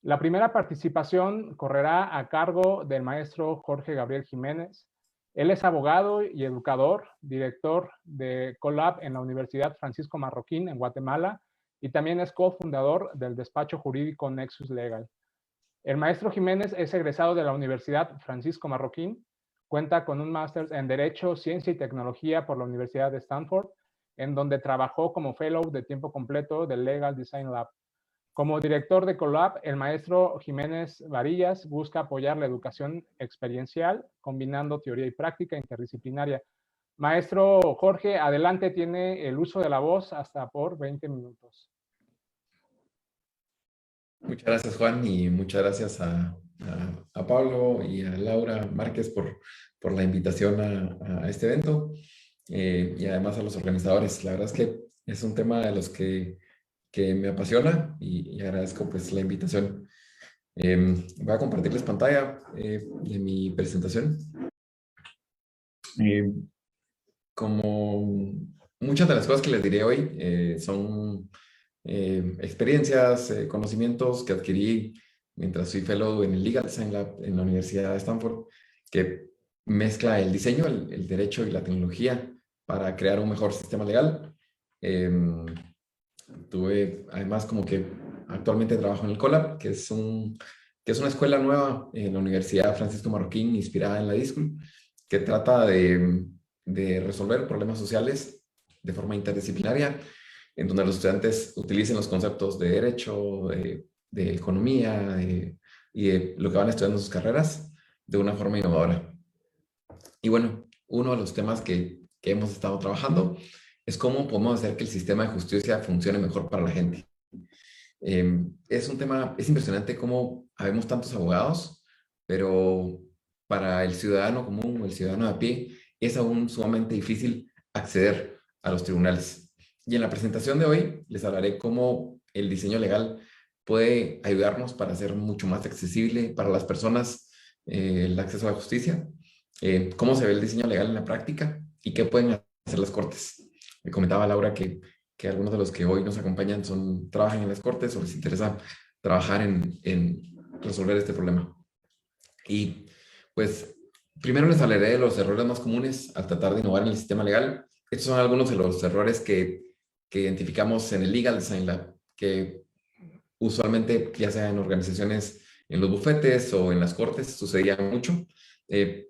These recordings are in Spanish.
La primera participación correrá a cargo del maestro Jorge Gabriel Jiménez. Él es abogado y educador, director de COLAB en la Universidad Francisco Marroquín en Guatemala y también es cofundador del despacho jurídico Nexus Legal. El maestro Jiménez es egresado de la Universidad Francisco Marroquín, cuenta con un máster en Derecho, Ciencia y Tecnología por la Universidad de Stanford, en donde trabajó como fellow de tiempo completo del Legal Design Lab. Como director de COLAB, el maestro Jiménez Varillas busca apoyar la educación experiencial, combinando teoría y práctica interdisciplinaria. Maestro Jorge, adelante, tiene el uso de la voz hasta por 20 minutos. Muchas gracias, Juan, y muchas gracias a Pablo y a Laura Márquez por la invitación a este evento y además a los organizadores. La verdad es que es un tema de los que me apasiona y agradezco pues la invitación. Voy a compartirles pantalla de mi presentación. Como muchas de las cosas que les diré hoy son experiencias, conocimientos que adquirí mientras fui fellow en el Legal Design Lab en la Universidad de Stanford, que mezcla el diseño, el derecho y la tecnología para crear un mejor sistema legal. Tuve además como que actualmente trabajo en el COLAB, que es una escuela nueva en la Universidad Francisco Marroquín, inspirada en la D-School, que trata de resolver problemas sociales de forma interdisciplinaria, en donde los estudiantes utilicen los conceptos de derecho, de economía y de lo que van estudiando en sus carreras de una forma innovadora. Y bueno, uno de los temas que hemos estado trabajando es cómo podemos hacer que el sistema de justicia funcione mejor para la gente. Es un tema, es impresionante cómo habemos tantos abogados, pero para el ciudadano común o el ciudadano de a pie es aún sumamente difícil acceder a los tribunales. Y en la presentación de hoy les hablaré cómo el diseño legal puede ayudarnos para hacer mucho más accesible para las personas el acceso a la justicia, cómo se ve el diseño legal en la práctica y qué pueden hacer las cortes. Me comentaba Laura que algunos de los que hoy nos acompañan trabajan en las cortes o les interesa trabajar en resolver este problema. Y pues primero les hablaré de los errores más comunes al tratar de innovar en el sistema legal. Estos son algunos de los errores que identificamos en el Legal Design Lab, que usualmente, ya sea en organizaciones, en los bufetes o en las cortes, sucedía mucho. El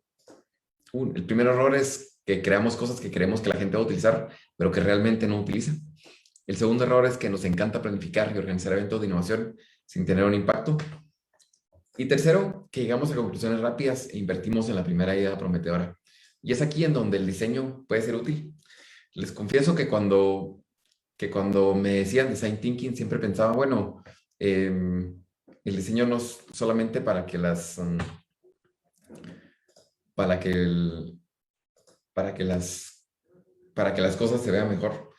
primer error es que creamos cosas que creemos que la gente va a utilizar, pero que realmente no utiliza. El segundo error es que nos encanta planificar y organizar eventos de innovación sin tener un impacto. Y tercero, que llegamos a conclusiones rápidas e invertimos en la primera idea prometedora. Y es aquí en donde el diseño puede ser útil. Les confieso que cuando me decían design thinking, siempre pensaba, bueno, el diseño no es solamente para que las cosas se vean mejor.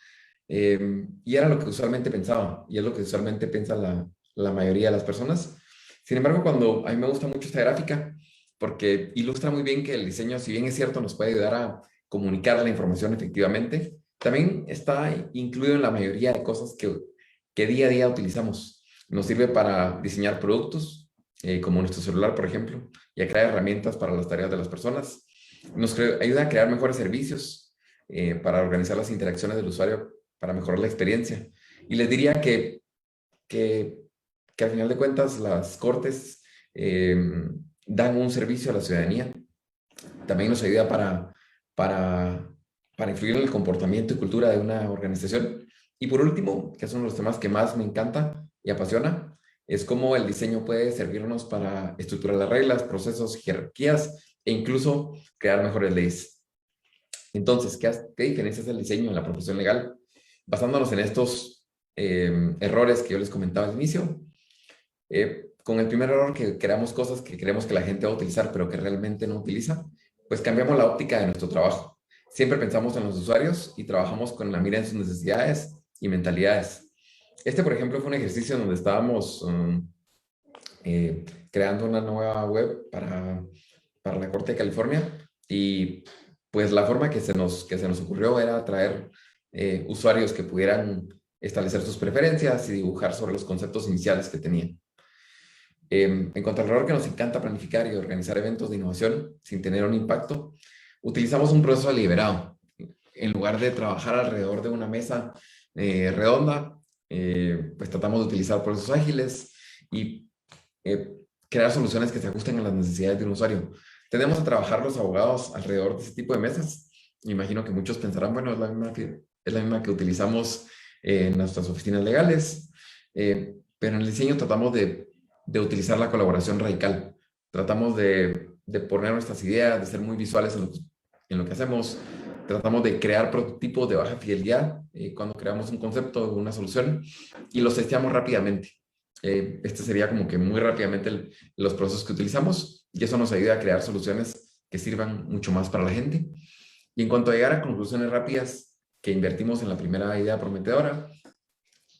Y era lo que usualmente pensaba, y es lo que usualmente piensa la mayoría de las personas. Sin embargo, a mí me gusta mucho esta gráfica, porque ilustra muy bien que el diseño, si bien es cierto, nos puede ayudar a comunicar la información efectivamente, también está incluido en la mayoría de cosas que día a día utilizamos. Nos sirve para diseñar productos, como nuestro celular, por ejemplo, y a crear herramientas para las tareas de las personas. Nos ayuda a crear mejores servicios para organizar las interacciones del usuario, para mejorar la experiencia. Y les diría que al final de cuentas las cortes dan un servicio a la ciudadanía. También nos ayuda para influir en el comportamiento y cultura de una organización. Y por último, que es uno de los temas que más me encanta y apasiona, es cómo el diseño puede servirnos para estructurar las reglas, procesos, jerarquías e incluso crear mejores leyes. Entonces, ¿qué diferencias el diseño en la profesión legal? Basándonos en estos errores que yo les comentaba al inicio, con el primer error, que creamos cosas que creemos que la gente va a utilizar, pero que realmente no utiliza, pues cambiamos la óptica de nuestro trabajo. Siempre pensamos en los usuarios y trabajamos con la mira en sus necesidades y mentalidades. Por ejemplo, fue un ejercicio donde estábamos creando una nueva web para la Corte de California y pues la forma que se nos ocurrió era traer usuarios que pudieran establecer sus preferencias y dibujar sobre los conceptos iniciales que tenían. En cuanto al error que nos encanta planificar y organizar eventos de innovación sin tener un impacto, utilizamos un proceso deliberado. En lugar de trabajar alrededor de una mesa redonda, pues tratamos de utilizar procesos ágiles y eh, crear soluciones que se ajusten a las necesidades de un usuario. Tenemos a trabajar los abogados alrededor de ese tipo de mesas. Imagino que muchos pensarán, bueno, es la misma que utilizamos en nuestras oficinas legales, pero en el diseño tratamos de utilizar la colaboración radical. Tratamos de poner nuestras ideas, de ser muy visuales en lo que hacemos. Tratamos de crear prototipos de baja fidelidad cuando creamos un concepto o una solución y los testeamos rápidamente. Este sería como que muy rápidamente los procesos que utilizamos y eso nos ayuda a crear soluciones que sirvan mucho más para la gente. Y en cuanto a llegar a conclusiones rápidas que invertimos en la primera idea prometedora,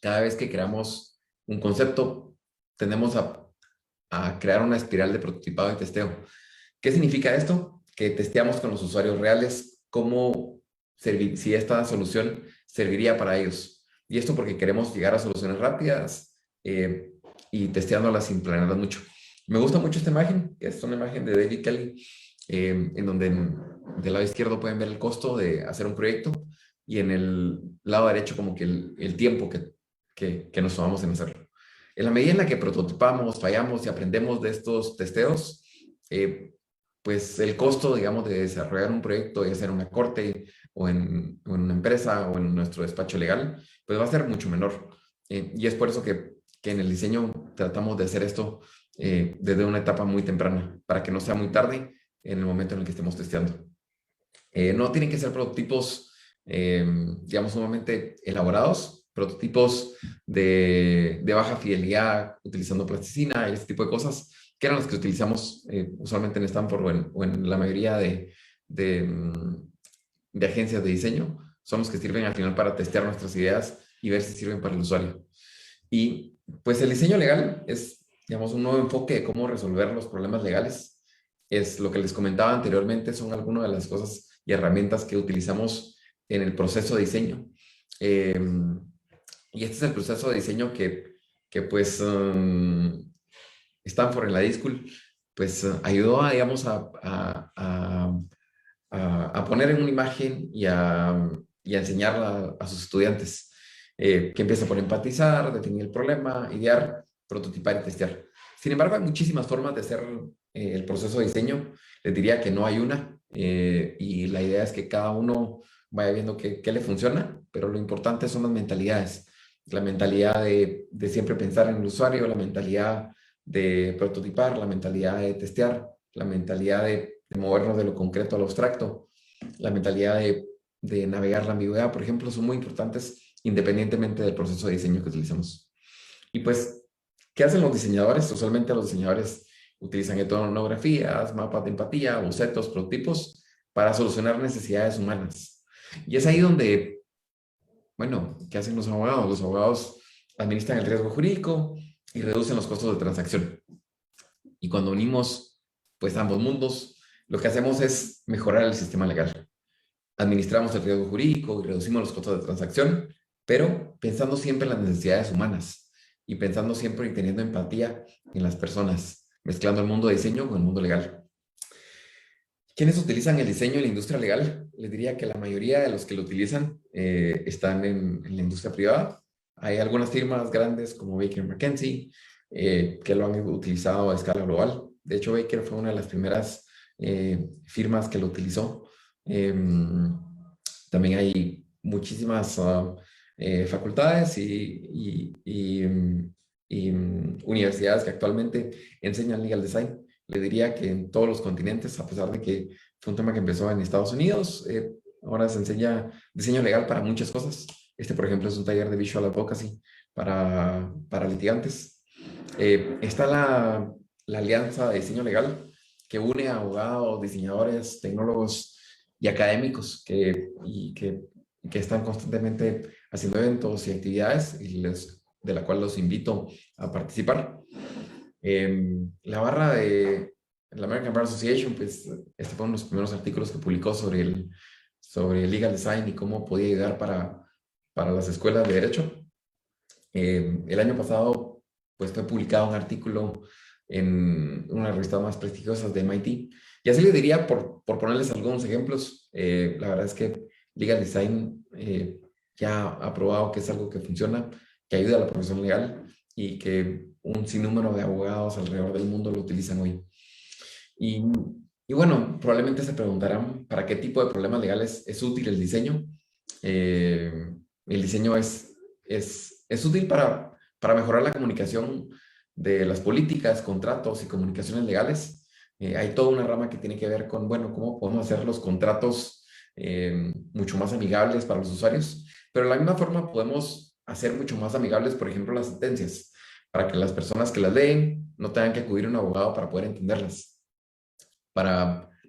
cada vez que creamos un concepto, tendemos a crear una espiral de prototipado y testeo. ¿Qué significa esto? Que testeamos con los usuarios reales cómo si esta solución serviría para ellos. Y esto porque queremos llegar a soluciones rápidas y testeándolas sin planearlas mucho. Me gusta mucho esta imagen, que es una imagen de David Kelly, en donde del lado izquierdo pueden ver el costo de hacer un proyecto y en el lado derecho como que el tiempo que nos tomamos en hacerlo. En la medida en la que prototipamos, fallamos y aprendemos de estos testeos, pues el costo, digamos, de desarrollar un proyecto, ya sea en una corte o en una empresa o en nuestro despacho legal, pues va a ser mucho menor. Y es por eso que en el diseño tratamos de hacer esto desde una etapa muy temprana, para que no sea muy tarde en el momento en el que estemos testeando. No tienen que ser prototipos, digamos, sumamente elaborados, prototipos de baja fidelidad, utilizando plasticina y este tipo de cosas, que eran los que utilizamos usualmente en Stanford o en la mayoría de agencias de diseño, son los que sirven al final para testear nuestras ideas y ver si sirven para el usuario. Y pues el diseño legal es, digamos, un nuevo enfoque de cómo resolver los problemas legales. Es lo que les comentaba anteriormente, son algunas de las cosas y herramientas que utilizamos en el proceso de diseño. Y este es el proceso de diseño que pues Stanford en la D-School pues ayudó a, digamos, a poner en una imagen y a enseñarla a sus estudiantes, que empieza por empatizar, definir el problema, idear, prototipar y testear. Sin embargo, hay muchísimas formas de hacer el proceso de diseño. Les diría que no hay una, y la idea es que cada uno vaya viendo qué le funciona, pero lo importante son las mentalidades. La mentalidad de siempre pensar en el usuario, la mentalidad de prototipar, la mentalidad de testear, la mentalidad de movernos de lo concreto a lo abstracto, la mentalidad de navegar la ambigüedad, por ejemplo, son muy importantes independientemente del proceso de diseño que utilicemos. Y pues, ¿qué hacen los diseñadores? Usualmente los diseñadores utilizan etnografías, mapas de empatía, bocetos, prototipos para solucionar necesidades humanas. Y es ahí donde, bueno, ¿qué hacen los abogados? Los abogados administran el riesgo jurídico y reducen los costos de transacción. Y cuando unimos pues ambos mundos, lo que hacemos es mejorar el sistema legal. Administramos el riesgo jurídico y reducimos los costos de transacción, pero pensando siempre en las necesidades humanas y pensando siempre y teniendo empatía en las personas, mezclando el mundo de diseño con el mundo legal. ¿Quiénes utilizan el diseño en la industria legal? Les diría que la mayoría de los que lo utilizan están en la industria privada. Hay algunas firmas grandes como Baker McKenzie que lo han utilizado a escala global. De hecho, Baker fue una de las primeras firmas que lo utilizó. También hay muchísimas facultades y universidades que actualmente enseñan legal design. Le diría que en todos los continentes, a pesar de que fue un tema que empezó en Estados Unidos, ahora se enseña diseño legal para muchas cosas. Este, por ejemplo, es un taller de Visual Advocacy para litigantes. Está la Alianza de Diseño Legal, que une a abogados, diseñadores, tecnólogos y académicos que están constantemente haciendo eventos y actividades de la cual los invito a participar. La barra de la American Bar Association, pues este fue uno de los primeros artículos que publicó sobre el legal design y cómo podía ayudar para las escuelas de derecho. El año pasado pues fue publicado un artículo en una revista más prestigiosa de MIT. Y así le diría, por ponerles algunos ejemplos, la verdad es que Legal Design ya ha probado que es algo que funciona, que ayuda a la profesión legal y que un sinnúmero de abogados alrededor del mundo lo utilizan hoy. Y, y bueno, probablemente se preguntarán para qué tipo de problemas legales es útil el diseño. El diseño es útil para mejorar la comunicación de las políticas, contratos y comunicaciones legales. Hay toda una rama que tiene que ver con, bueno, cómo podemos hacer los contratos mucho más amigables para los usuarios, pero de la misma forma podemos hacer mucho más amigables, por ejemplo, las sentencias, para que las personas que las leen no tengan que acudir a un abogado para poder entenderlas.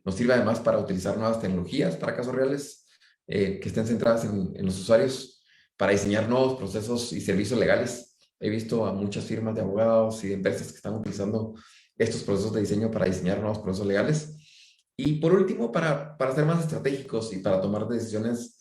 Nos sirve además para utilizar nuevas tecnologías para casos reales que estén centradas en los usuarios, para diseñar nuevos procesos y servicios legales. He visto a muchas firmas de abogados y de empresas que están utilizando estos procesos de diseño para diseñar nuevos procesos legales. Y por último, para ser más estratégicos y para tomar decisiones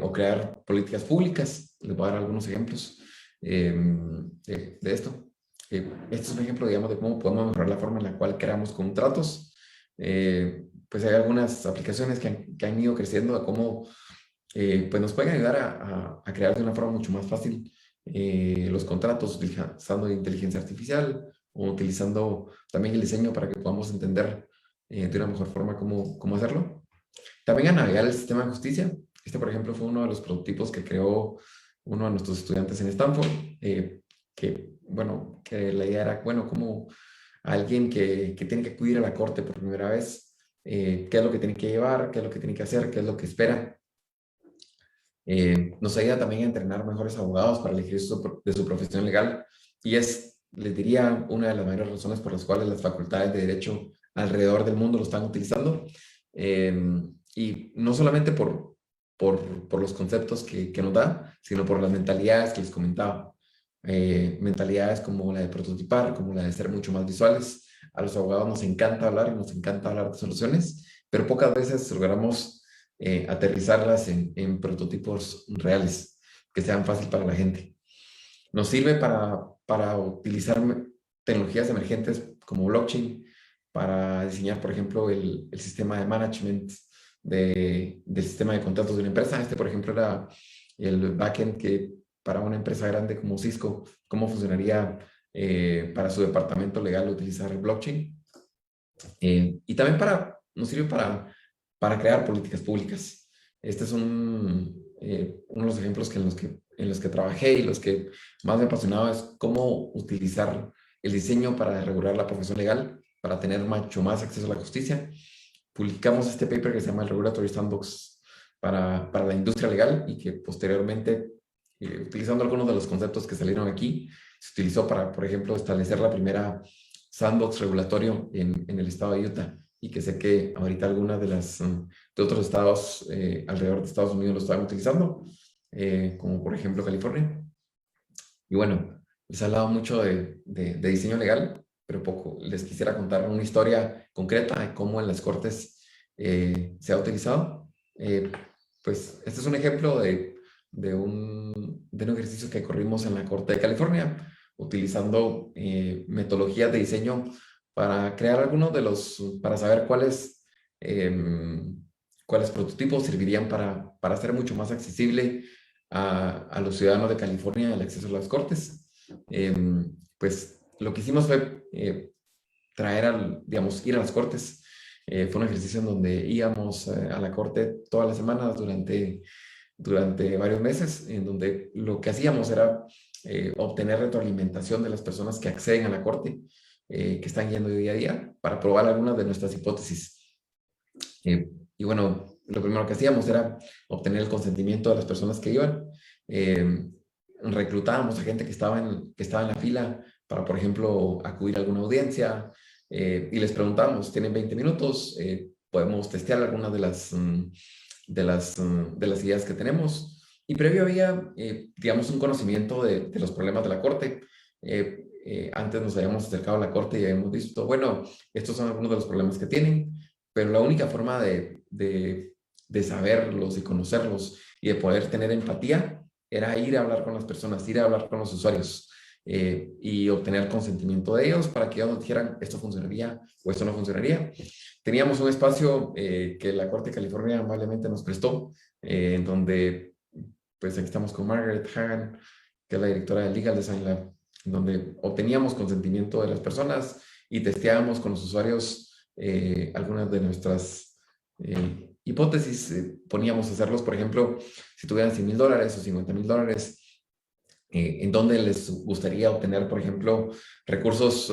o crear políticas públicas. Les voy a dar algunos ejemplos de esto. Este es un ejemplo, digamos, de cómo podemos mejorar la forma en la cual creamos contratos. Pues hay algunas aplicaciones que han ido creciendo a cómo pues nos pueden ayudar a crear de una forma mucho más fácil los contratos utilizando inteligencia artificial o utilizando también el diseño para que podamos entender de una mejor forma cómo hacerlo. También a navegar el sistema de justicia. Este, por ejemplo, fue uno de los prototipos que creó uno de nuestros estudiantes en Stanford, que la idea era, bueno, como alguien que tiene que acudir a la corte por primera vez, qué es lo que tiene que llevar, qué es lo que tiene que hacer, qué es lo que espera. Nos ayuda también a entrenar mejores abogados para elegir de su profesión legal y les diría, una de las mayores razones por las cuales las facultades de Derecho alrededor del mundo lo están utilizando. Y no solamente por los conceptos que nos da, sino por las mentalidades que les comentaba. Mentalidades como la de prototipar, como la de ser mucho más visuales. A los abogados nos encanta hablar y nos encanta hablar de soluciones, pero pocas veces logramos aterrizarlas en prototipos reales, que sean fáciles para la gente. Nos sirve para utilizar tecnologías emergentes como blockchain, para diseñar, por ejemplo, el sistema de management del sistema de contratos de una empresa. Este, por ejemplo, era el backend que para una empresa grande como Cisco, cómo funcionaría para su departamento legal utilizar el blockchain. Y también nos sirve para crear políticas públicas. Este es uno de los ejemplos en los que trabajé y los que más me apasionaba es cómo utilizar el diseño para regular la profesión legal, para tener mucho más acceso a la justicia. Publicamos este paper que se llama el Regulatory Sandbox para la industria legal y que posteriormente, utilizando algunos de los conceptos que salieron aquí, se utilizó para, por ejemplo, establecer la primera sandbox regulatorio en el estado de Utah, y que sé que ahorita algunas de otros estados alrededor de Estados Unidos lo están utilizando, como por ejemplo California. Y bueno, les he hablado mucho de diseño legal, pero poco. Les quisiera contar una historia concreta de cómo en las cortes se ha utilizado. Pues este es un ejemplo de un ejercicio que corrimos en la Corte de California, utilizando metodologías de diseño para crear para saber cuáles prototipos servirían para hacer mucho más accesible a los ciudadanos de California el acceso a las cortes. Pues lo que hicimos fue ir a las cortes. Fue un ejercicio en donde íbamos a la corte todas las semanas durante varios meses, en donde lo que hacíamos era obtener retroalimentación de las personas que acceden a la corte, que están yendo día a día, para probar algunas de nuestras hipótesis. Y bueno, lo primero que hacíamos era obtener el consentimiento de las personas que iban. Reclutábamos a gente que estaba en la fila para, por ejemplo, acudir a alguna audiencia, y les preguntábamos, ¿tienen 20 minutos? Podemos testear algunas de las ideas que tenemos. Y previo había, digamos, un conocimiento de los problemas de la corte. Antes nos habíamos acercado a la corte y habíamos visto, bueno, estos son algunos de los problemas que tienen, pero la única forma de saberlos y conocerlos y de poder tener empatía era ir a hablar con las personas, ir a hablar con los usuarios. y obtener consentimiento de ellos para que ellos nos dijeran esto funcionaría o esto no funcionaría. Teníamos un espacio que la Corte de California amablemente nos prestó, en donde, pues aquí estamos con Margaret Hagan, que es la directora del Legal Design Lab, donde obteníamos consentimiento de las personas y testeábamos con los usuarios algunas de nuestras hipótesis. Poníamos a hacerlos, por ejemplo, si tuvieran $100,000 o $50,000, en dónde les gustaría obtener, por ejemplo, recursos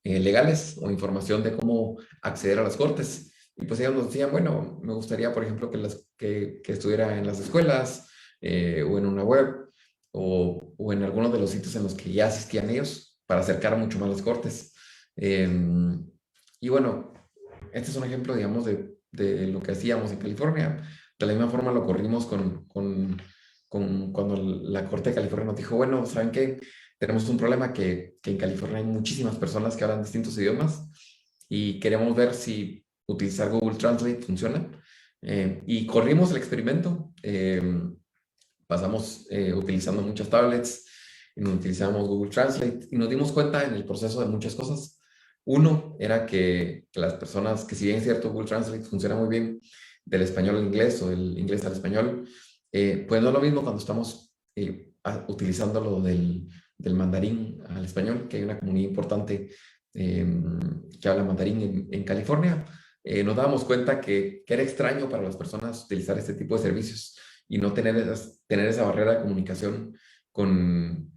legales o información de cómo acceder a las cortes. Y pues ellos nos decían, bueno, me gustaría, por ejemplo, que estuviera en las escuelas o en una web o en algunos de los sitios en los que ya asistían ellos para acercar mucho más las cortes. Y bueno, este es un ejemplo, digamos, de lo que hacíamos en California. De la misma forma lo corrimos cuando la Corte de California nos dijo, bueno, ¿saben qué? Tenemos un problema que en California hay muchísimas personas que hablan distintos idiomas y queremos ver si utilizar Google Translate funciona. Y corrimos el experimento. Pasamos utilizando muchas tablets y nos utilizamos Google Translate y nos dimos cuenta en el proceso de muchas cosas. Uno era que las personas, que si bien es cierto, Google Translate funciona muy bien del español al inglés o del inglés al español, pues no es lo mismo cuando estamos utilizándolo del mandarín al español, que hay una comunidad importante que habla mandarín en California. Nos dábamos cuenta que era extraño para las personas utilizar este tipo de servicios y no tener esa barrera de comunicación con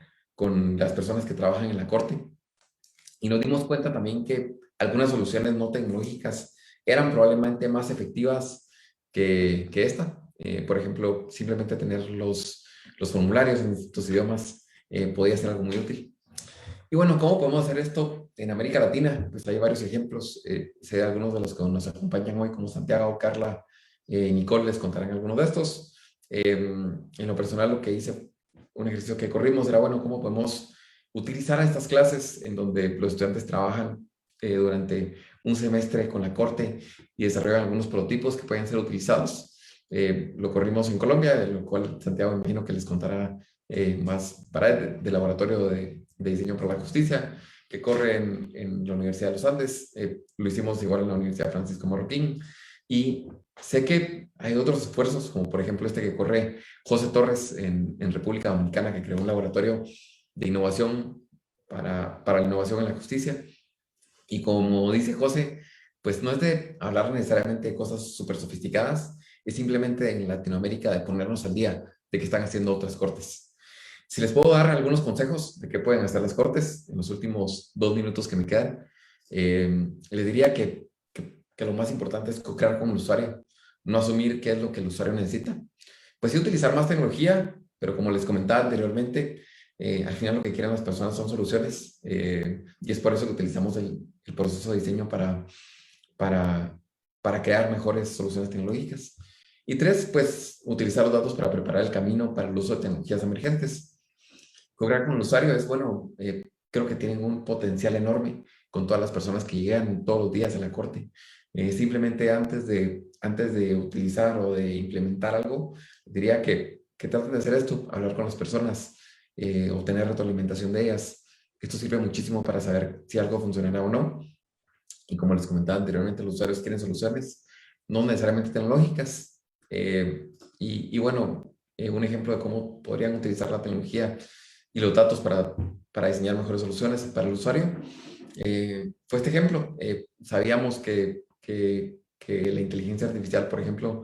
las personas que trabajan en la corte. Y nos dimos cuenta también que algunas soluciones no tecnológicas eran probablemente más efectivas que esta. Por ejemplo, simplemente tener los formularios en distintos idiomas podía ser algo muy útil. Y bueno, ¿cómo podemos hacer esto en América Latina? Pues hay varios ejemplos. Sé de algunos de los que nos acompañan hoy, como Santiago, Carla, Nicole, les contarán algunos de estos. En lo personal, lo que hice, un ejercicio que corrimos era, bueno, ¿cómo podemos utilizar estas clases en donde los estudiantes trabajan durante un semestre con la corte y desarrollan algunos prototipos que pueden ser utilizados? Lo corrimos en Colombia, de lo cual Santiago me imagino que les contará más para de laboratorio de diseño para la justicia, que corre en la Universidad de los Andes. Lo hicimos igual en la Universidad Francisco Marroquín. Y sé que hay otros esfuerzos, como por ejemplo este que corre José Torres en República Dominicana, que creó un laboratorio de innovación para la innovación en la justicia. Y como dice José, pues no es de hablar necesariamente de cosas súper sofisticadas, es simplemente en Latinoamérica de ponernos al día de qué están haciendo otras cortes. Si les puedo dar algunos consejos de qué pueden hacer las cortes en los últimos 2 minutos que me quedan, les diría que lo más importante es co-crear con el usuario, no asumir qué es lo que el usuario necesita. Pues sí, utilizar más tecnología, pero como les comentaba anteriormente, al final lo que quieren las personas son soluciones y es por eso que utilizamos el proceso de diseño para crear mejores soluciones tecnológicas. Y 3, pues utilizar los datos para preparar el camino para el uso de tecnologías emergentes. Cobrar con el usuario es, bueno, creo que tienen un potencial enorme con todas las personas que llegan todos los días a la corte. Simplemente antes de utilizar o de implementar algo, diría que traten de hacer esto, hablar con las personas, obtener retroalimentación de ellas. Esto sirve muchísimo para saber si algo funcionará o no. Y como les comentaba anteriormente, los usuarios quieren soluciones, no necesariamente tecnológicas. Y bueno, un ejemplo de cómo podrían utilizar la tecnología y los datos para diseñar mejores soluciones para el usuario. Fue este ejemplo. Sabíamos que la inteligencia artificial, por ejemplo,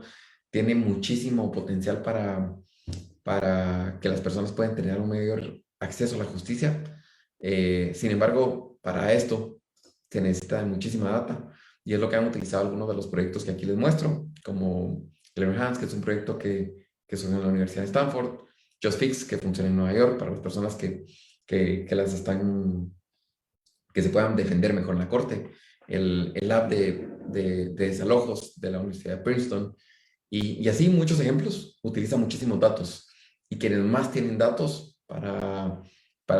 tiene muchísimo potencial para que las personas puedan tener un mayor acceso a la justicia. Sin embargo, para esto se necesita muchísima data y es lo que han utilizado algunos de los proyectos que aquí les muestro, como CleverHands, que es un proyecto que surgió en la Universidad de Stanford, JustFix, que funciona en Nueva York para las personas que se puedan defender mejor en la corte, el lab de desalojos de la Universidad de Princeton, y así muchos ejemplos. Utiliza muchísimos datos, y quienes más tienen datos para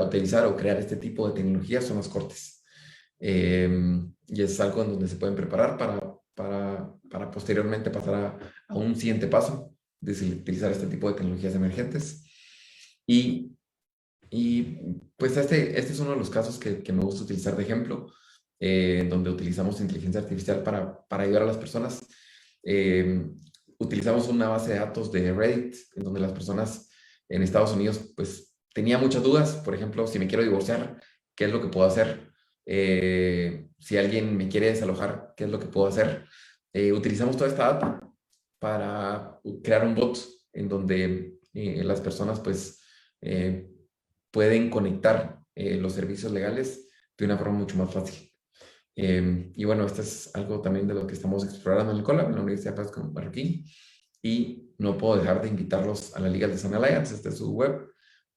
utilizar o crear este tipo de tecnologías son las cortes. Y es algo en donde se pueden preparar para posteriormente pasar a un siguiente paso de utilizar este tipo de tecnologías emergentes. Y Y pues este es uno de los casos que me gusta utilizar de ejemplo, donde utilizamos inteligencia artificial para ayudar a las personas. Eh, Utilizamos una base de datos de Reddit, en donde las personas en Estados Unidos pues tenía muchas dudas. Por ejemplo, si me quiero divorciar, ¿qué es lo que puedo hacer? Si alguien me quiere desalojar, ¿qué es lo que puedo hacer? Utilizamos toda esta data para crear un bot en donde las personas pues eh, pueden conectar los servicios legales de una forma mucho más fácil. Y bueno, esto es algo también de lo que estamos explorando en el COLAB, en la Universidad Francisco Marroquín, y no puedo dejar de invitarlos a la Legal Design Alliance, esta es su web,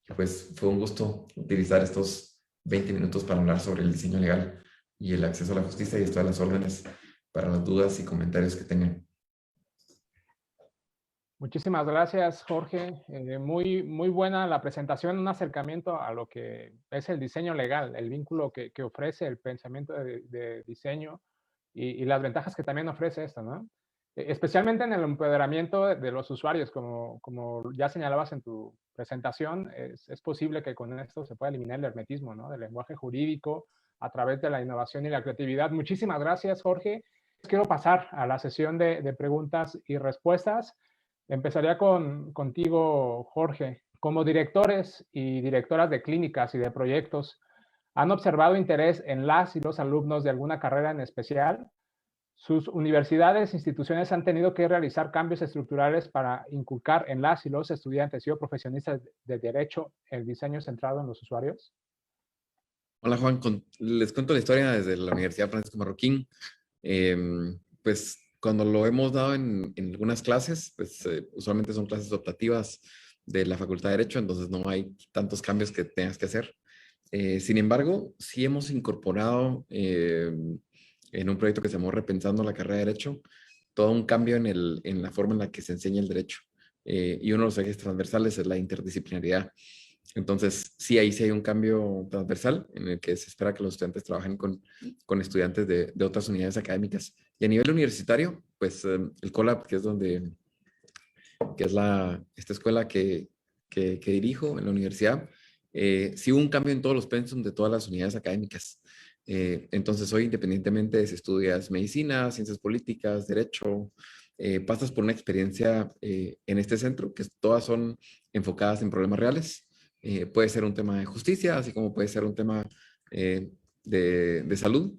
y pues fue un gusto utilizar estos 20 minutos para hablar sobre el diseño legal y el acceso a la justicia, y estoy a las órdenes para las dudas y comentarios que tengan. Muchísimas gracias, Jorge. Muy buena la presentación, un acercamiento a lo que es el diseño legal, el vínculo que ofrece el pensamiento de diseño y las ventajas que también ofrece esto, ¿no? Especialmente en el empoderamiento de los usuarios, como ya señalabas en tu presentación, es posible que con esto se pueda eliminar el hermetismo, ¿no? Del lenguaje jurídico a través de la innovación y la creatividad. Muchísimas gracias, Jorge. Quiero pasar a la sesión de preguntas y respuestas. Empezaría contigo, Jorge. Como directores y directoras de clínicas y de proyectos, ¿han observado interés en las y los alumnos de alguna carrera en especial? ¿Sus universidades, instituciones han tenido que realizar cambios estructurales para inculcar en las y los estudiantes y o profesionistas de derecho el diseño centrado en los usuarios? Hola Juan, les cuento la historia desde la Universidad Francisco Marroquín. Pues cuando lo hemos dado en algunas clases, pues usualmente son clases optativas de la Facultad de Derecho, entonces no hay tantos cambios que tengas que hacer. Sin embargo, sí hemos incorporado en un proyecto que se llamó Repensando la carrera de Derecho, todo un cambio en la forma en la que se enseña el derecho. Y uno de los ejes transversales es la interdisciplinaridad. Entonces, sí, ahí sí hay un cambio transversal en el que se espera que los estudiantes trabajen con estudiantes de otras unidades académicas. Y a nivel universitario, pues el COLAB, que es esta escuela que dirijo en la universidad, sí hubo un cambio en todos los pensum de todas las unidades académicas. Entonces, hoy, independientemente de si estudias medicina, ciencias políticas, derecho, pasas por una experiencia en este centro, que todas son enfocadas en problemas reales. Puede ser un tema de justicia, así como puede ser un tema de salud.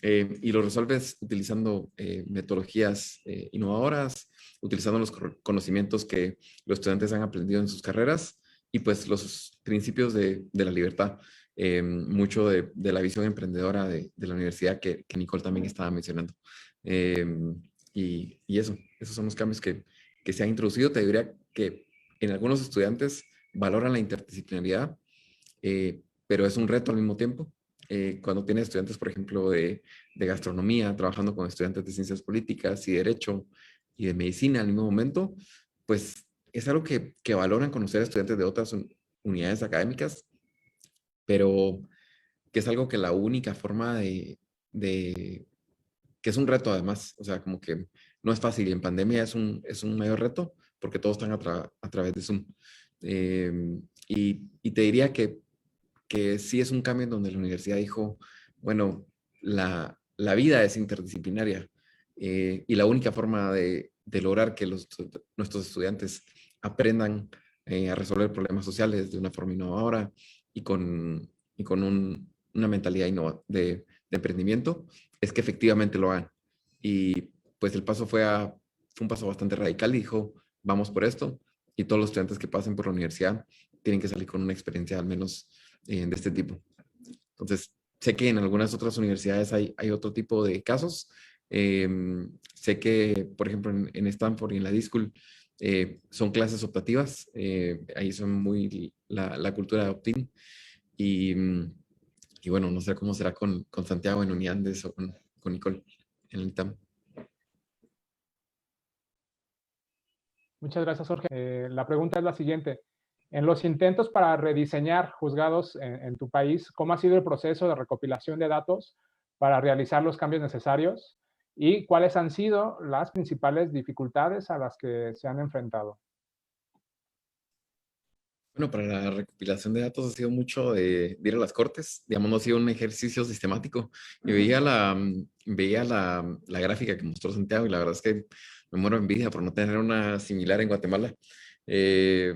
Y lo resuelves utilizando metodologías innovadoras, utilizando los conocimientos que los estudiantes han aprendido en sus carreras y pues los principios de la libertad. Mucho de la visión emprendedora de la universidad que Nicole también estaba mencionando. Eh, y esos son los cambios que se han introducido. Te diría que en algunos estudiantes valoran la interdisciplinaridad, pero es un reto al mismo tiempo. Cuando tienes estudiantes, por ejemplo, de gastronomía, trabajando con estudiantes de ciencias políticas y derecho y de medicina al mismo momento, pues es algo que valoran conocer a estudiantes de otras unidades académicas, pero que es algo que la única forma que es un reto además, o sea, como que no es fácil y en pandemia es un mayor reto porque todos están a través de Zoom. Y te diría que sí es un cambio en donde la universidad dijo, bueno, la vida es interdisciplinaria y la única forma de lograr que nuestros estudiantes aprendan a resolver problemas sociales de una forma innovadora y con una mentalidad de emprendimiento es que efectivamente lo hagan. Y pues el paso fue un paso bastante radical y dijo, vamos por esto y todos los estudiantes que pasen por la universidad tienen que salir con una experiencia al menos de este tipo. Entonces, sé que en algunas otras universidades hay otro tipo de casos. Sé que, por ejemplo, en Stanford y en la D-School son clases optativas. Ahí son muy la cultura de opt-in. Y, y, bueno, no sé cómo será con Santiago en Uniandes o con Nicole en el ITAM. Muchas gracias, Jorge. La pregunta es la siguiente. En los intentos para rediseñar juzgados en tu país, ¿cómo ha sido el proceso de recopilación de datos para realizar los cambios necesarios? ¿Y cuáles han sido las principales dificultades a las que se han enfrentado? Bueno, para la recopilación de datos ha sido mucho de ir a las cortes, digamos, no ha sido un ejercicio sistemático. Y veía la gráfica que mostró Santiago y la verdad es que me muero de envidia por no tener una similar en Guatemala. Eh,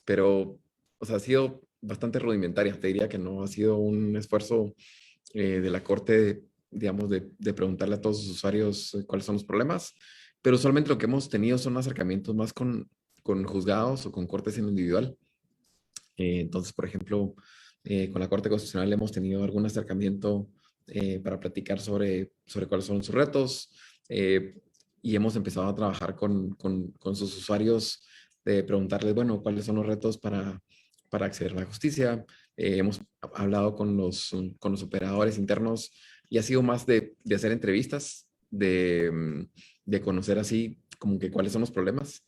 pero, o sea, ha sido bastante rudimentaria. Te diría que no ha sido un esfuerzo de la corte, digamos, de preguntarle a todos sus usuarios cuáles son los problemas. Pero usualmente lo que hemos tenido son acercamientos más con juzgados o con cortes en lo individual. Entonces, por ejemplo, con la Corte Constitucional hemos tenido algún acercamiento para platicar sobre cuáles son sus retos y hemos empezado a trabajar con sus usuarios de preguntarles, bueno, cuáles son los retos para acceder a la justicia. Hemos hablado con los operadores internos y ha sido más de hacer entrevistas, de conocer así como que cuáles son los problemas.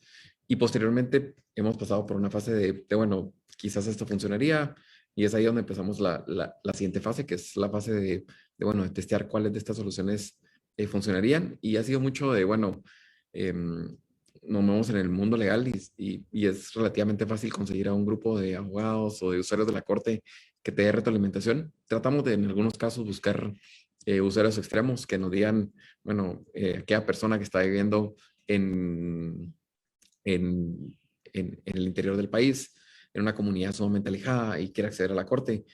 Y posteriormente hemos pasado por una fase bueno, quizás esto funcionaría, y es ahí donde empezamos la siguiente fase, que es la fase bueno, de testear cuáles de estas soluciones funcionarían, y ha sido mucho bueno, nos movemos en el mundo legal y es relativamente fácil conseguir a un grupo de abogados o de usuarios de la corte que te dé retroalimentación. Tratamos de, en algunos casos, buscar usuarios extremos que nos digan, bueno, aquella persona que está viviendo en, en, en el interior del país, en una comunidad sumamente alejada y quiere acceder a la corte,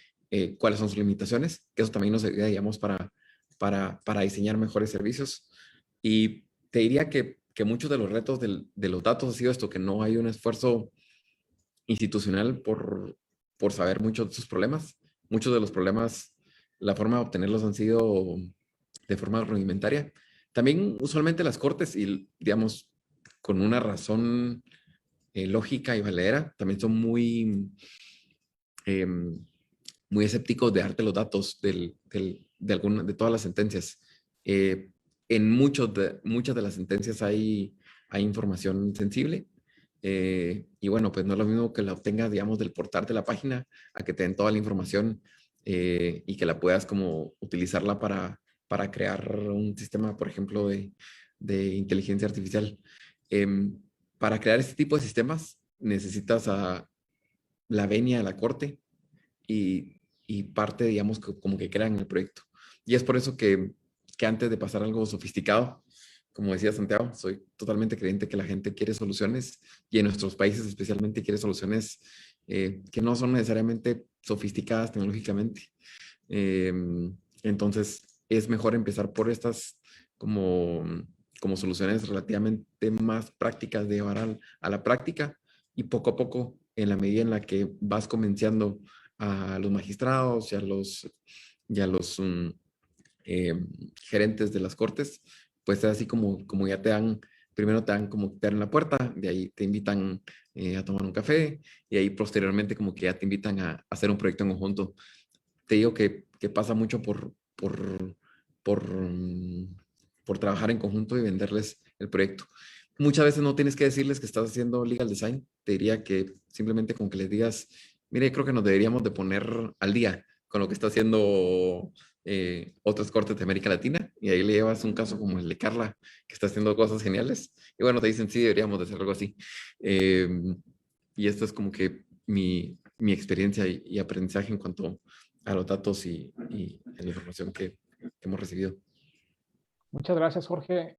cuáles son sus limitaciones, que eso también nos ayuda, digamos, para diseñar mejores servicios. Y te diría que muchos de los retos de los datos ha sido esto, que no hay un esfuerzo institucional por saber muchos de sus problemas. Muchos de los problemas, la forma de obtenerlos han sido de forma rudimentaria. También usualmente las cortes, y digamos, con una razón lógica y valedera, también son eh, muy escépticos de darte los datos de todas las sentencias. Eh, en muchas de las sentencias hay información sensible. Y bueno, pues no es lo mismo que la obtengas, digamos, del portal de la página, a que te den toda la información y que la puedas como utilizarla para crear un sistema, por ejemplo, de inteligencia artificial. Para crear este tipo de sistemas necesitas a la venia de la corte y parte, digamos, como que crean el proyecto. Y es por eso que antes de pasar a algo sofisticado, como decía Santiago, soy totalmente creyente que la gente quiere soluciones y en nuestros países especialmente quiere soluciones que no son necesariamente sofisticadas tecnológicamente. Eh, entonces, es mejor empezar por estas como, como soluciones relativamente más prácticas de llevar a la práctica y poco a poco, en la medida en la que vas convenciendo a los magistrados y a los eh, gerentes de las cortes, pues es así como ya primero te dan la puerta, de ahí te invitan a tomar un café y ahí posteriormente como que ya te invitan a hacer un proyecto en conjunto. Te digo que pasa mucho por, mm, por trabajar en conjunto y venderles el proyecto. Muchas veces no tienes que decirles que estás haciendo legal design. Te diría que simplemente con que les digas, mire, creo que nos deberíamos de poner al día con lo que está haciendo otras cortes de América Latina, y ahí le llevas un caso como el de Carla, que está haciendo cosas geniales, y bueno, te dicen, sí, deberíamos de hacer algo así. Eh, y esto es como que mi experiencia y aprendizaje en cuanto a los datos y la información que hemos recibido. Muchas gracias, Jorge.